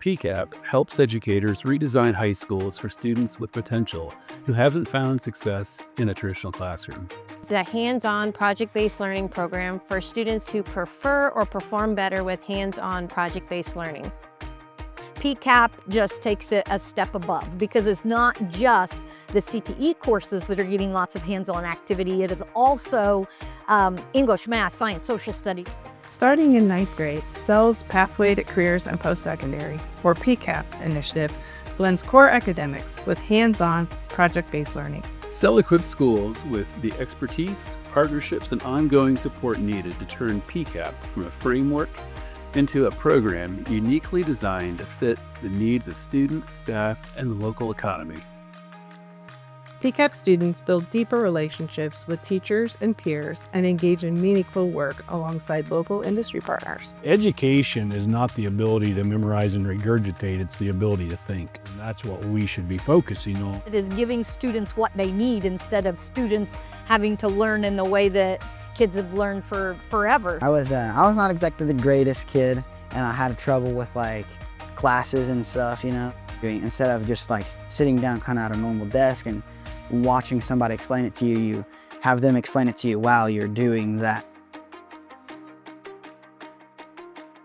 PCAP helps educators redesign high schools for students with potential who haven't found success in a traditional classroom. It's a hands-on project-based learning program for students who prefer or perform better with hands-on project-based learning. PCAP just takes it a step above because it's not just the CTE courses that are getting lots of hands-on activity. It is also English, math, science, social studies. Starting in 9th grade, CEL's Pathway to Careers and Postsecondary, or PCAP initiative, blends core academics with hands-on, project-based learning. CEL equips schools with the expertise, partnerships, and ongoing support needed to turn PCAP from a framework into a program uniquely designed to fit the needs of students, staff, and the local economy. PCAP students build deeper relationships with teachers and peers and engage in meaningful work alongside local industry partners. Education is not the ability to memorize and regurgitate, it's the ability to think. And that's what we should be focusing on. It is giving students what they need instead of students having to learn in the way that kids have learned for forever. I was not exactly the greatest kid, and I had trouble with like classes and stuff, you know. Instead of just like sitting down kind of at a normal desk and watching somebody explain it to you, you have them explain it to you while you're doing that.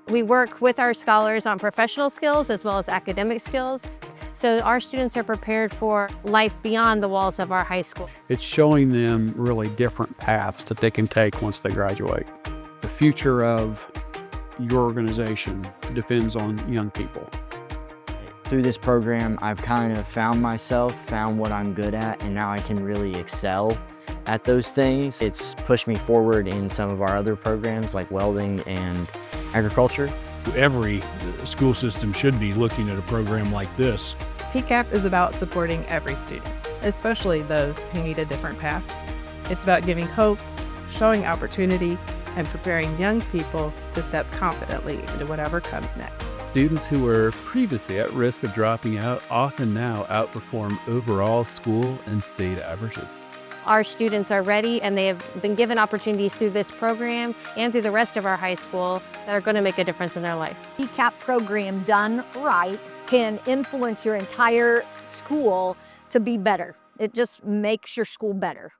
We work with our scholars on professional skills as well as academic skills, so our students are prepared for life beyond the walls of our high school. It's showing them really different paths that they can take once they graduate. The future of your organization depends on young people. Through this program, I've kind of found myself, found what I'm good at, and now I can really excel at those things. It's pushed me forward in some of our other programs like welding and agriculture. Every school system should be looking at a program like this. PCAP is about supporting every student, especially those who need a different path. It's about giving hope, showing opportunity, and preparing young people to step confidently into whatever comes next. Students who were previously at risk of dropping out often now outperform overall school and state averages. Our students are ready, and they have been given opportunities through this program and through the rest of our high school that are going to make a difference in their life. PCAP program done right can influence your entire school to be better. It just makes your school better.